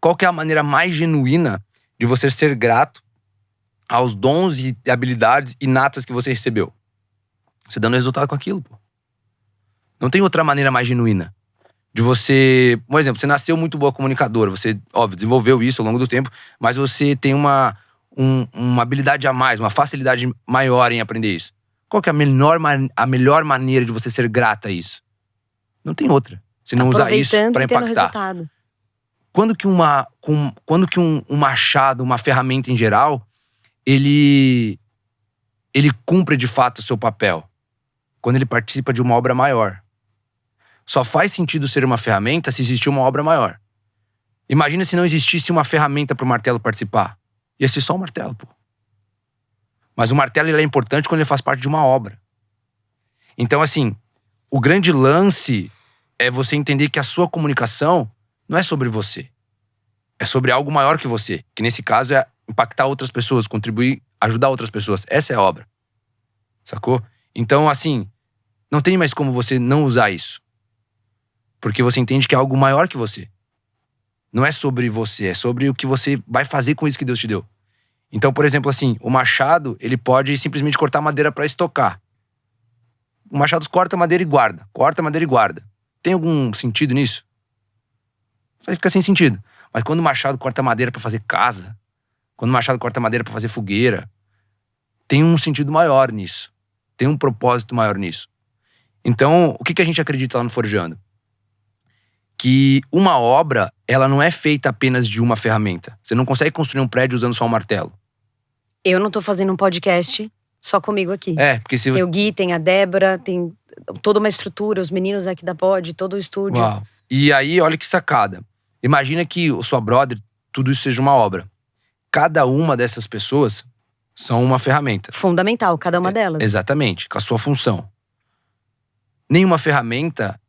qual que é a maneira mais genuína de você ser grato aos dons e habilidades inatas que você recebeu? Você dando resultado com aquilo, pô. Não tem outra maneira mais genuína de você… Por exemplo, você nasceu muito boa comunicadora. Você, óbvio, desenvolveu isso ao longo do tempo, mas você tem uma habilidade a mais, uma facilidade maior em aprender isso. Qual que é a melhor maneira de você ser grata a isso? Não tem outra. Você não usar isso para impactar. Resultado. Quando que um machado, uma ferramenta em geral, ele cumpre de fato o seu papel? Quando ele participa de uma obra maior. Só faz sentido ser uma ferramenta se existir uma obra maior. Imagina se não existisse uma ferramenta para o martelo participar. Ia ser só um martelo, pô. Mas o martelo ele é importante quando ele faz parte de uma obra. Então, assim, o grande lance é você entender que a sua comunicação não é sobre você. É sobre algo maior que você. Que nesse caso é impactar outras pessoas, contribuir, ajudar outras pessoas. Essa é a obra. Sacou? Então, assim, não tem mais como você não usar isso. Porque você entende que é algo maior que você. Não é sobre você, é sobre o que você vai fazer com isso que Deus te deu. Então, por exemplo, assim, o machado, ele pode simplesmente cortar madeira para estocar. O machado corta madeira e guarda. Corta madeira e guarda. Tem algum sentido nisso? Vai ficar sem sentido. Mas quando o machado corta madeira para fazer casa, quando o machado corta madeira para fazer fogueira, tem um sentido maior nisso. Tem um propósito maior nisso. Então, o que a gente acredita lá no Forjando? Que uma obra, ela não é feita apenas de uma ferramenta. Você não consegue construir um prédio usando só um martelo. Eu não tô fazendo um podcast só comigo aqui. Porque se… Tem o Gui, tem a Débora, tem toda uma estrutura, os meninos aqui da Pod, todo o estúdio. Uau. E aí, olha que sacada. Imagina que o sua brother, tudo isso seja uma obra. Cada uma dessas pessoas são uma ferramenta. Fundamental, cada uma delas. Exatamente, com a sua função. Nenhuma ferramenta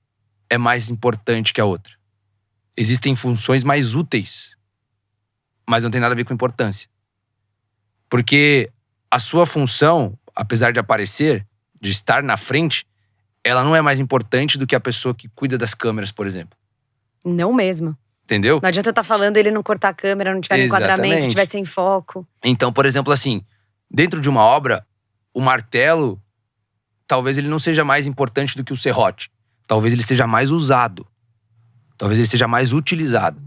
é mais importante que a outra. Existem funções mais úteis, mas não tem nada a ver com importância. Porque a sua função, apesar de aparecer, de estar na frente, ela não é mais importante do que a pessoa que cuida das câmeras, por exemplo. Não mesmo. Entendeu? Não adianta eu estar falando ele não cortar a câmera, não tiver no enquadramento, tiver sem foco. Então, por exemplo, assim, dentro de uma obra, o martelo, talvez ele não seja mais importante do que o serrote. Talvez ele seja mais usado. Talvez ele seja mais utilizado.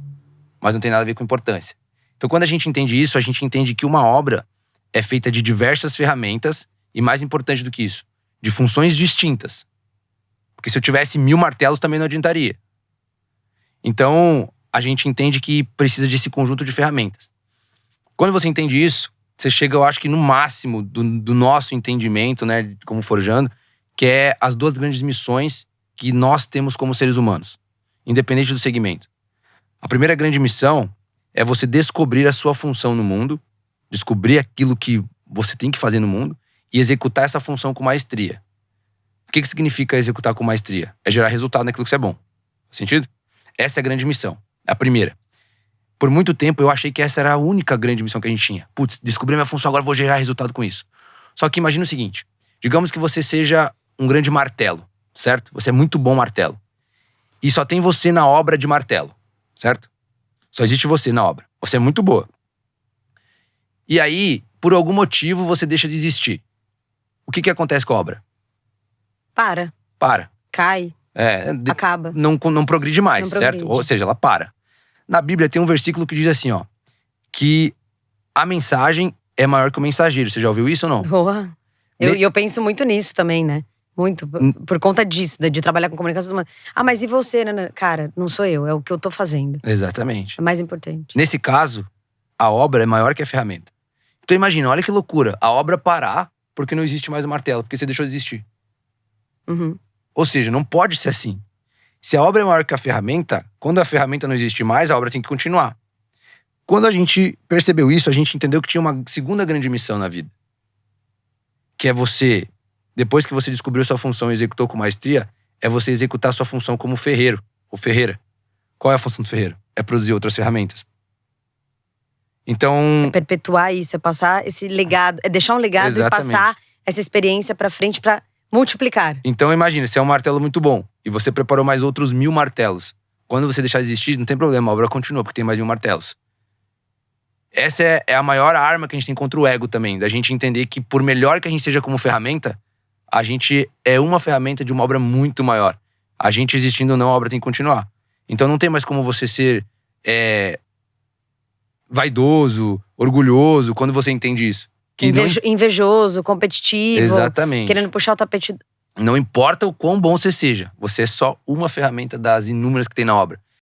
Mas não tem nada a ver com importância. Então, quando a gente entende isso, a gente entende que uma obra é feita de diversas ferramentas e, mais importante do que isso, de funções distintas. Porque se eu tivesse 1000 martelos, também não adiantaria. Então, a gente entende que precisa desse conjunto de ferramentas. Quando você entende isso, você chega, eu acho que no máximo do nosso entendimento, né, como Forjando, que é as duas grandes missões que nós temos como seres humanos, independente do segmento. A primeira grande missão é você descobrir a sua função no mundo, descobrir aquilo que você tem que fazer no mundo e executar essa função com maestria. O que significa executar com maestria? É gerar resultado naquilo que você é bom. Faz sentido? Essa é a grande missão. É a primeira. Por muito tempo eu achei que essa era a única grande missão que a gente tinha. Putz, descobri minha função, agora vou gerar resultado com isso. Só que imagina o seguinte, digamos que você seja um grande martelo, certo? Você é muito bom martelo. E só tem você na obra de martelo, certo? Só existe você na obra. Você é muito boa. E aí, por algum motivo, você deixa de existir. O que acontece com a obra? Para. Cai. Acaba. Não progride mais, não certo? progride. Ou seja, ela para. Na Bíblia tem um versículo que diz assim, ó, que a mensagem é maior que o mensageiro. Você já ouviu isso ou não? Boa. Eu penso muito nisso também, né? Muito. Por conta disso, de trabalhar com comunicação. Mas e você, né? Cara, não sou eu, é o que eu tô fazendo. Exatamente. É mais importante. Nesse caso, a obra é maior que a ferramenta. Então imagina, olha que loucura. A obra parar porque não existe mais o martelo, porque você deixou de existir. Uhum. Ou seja, não pode ser assim. Se a obra é maior que a ferramenta, quando a ferramenta não existe mais, a obra tem que continuar. Quando a gente percebeu isso, a gente entendeu que tinha uma segunda grande missão na vida. Que é você, depois que você descobriu sua função e executou com maestria, é você executar sua função como ferreiro ou ferreira. Qual é a função do ferreiro? É produzir outras ferramentas. Então… É perpetuar isso, é passar esse legado, é deixar um legado. Exatamente. E passar essa experiência pra frente pra multiplicar. Então imagina, você é um martelo muito bom e você preparou mais outros 1000 martelos. Quando você deixar de existir, não tem problema, a obra continua, porque tem mais 1000 martelos. Essa é a maior arma que a gente tem contra o ego também. Da gente entender que por melhor que a gente seja como ferramenta, a gente é uma ferramenta de uma obra muito maior. A gente existindo ou não, a obra tem que continuar. Então não tem mais como você ser vaidoso, orgulhoso, quando você entende isso. Que invejoso, competitivo. Exatamente. Querendo puxar o tapete. Não importa o quão bom você seja. Você é só uma ferramenta das inúmeras que tem na obra.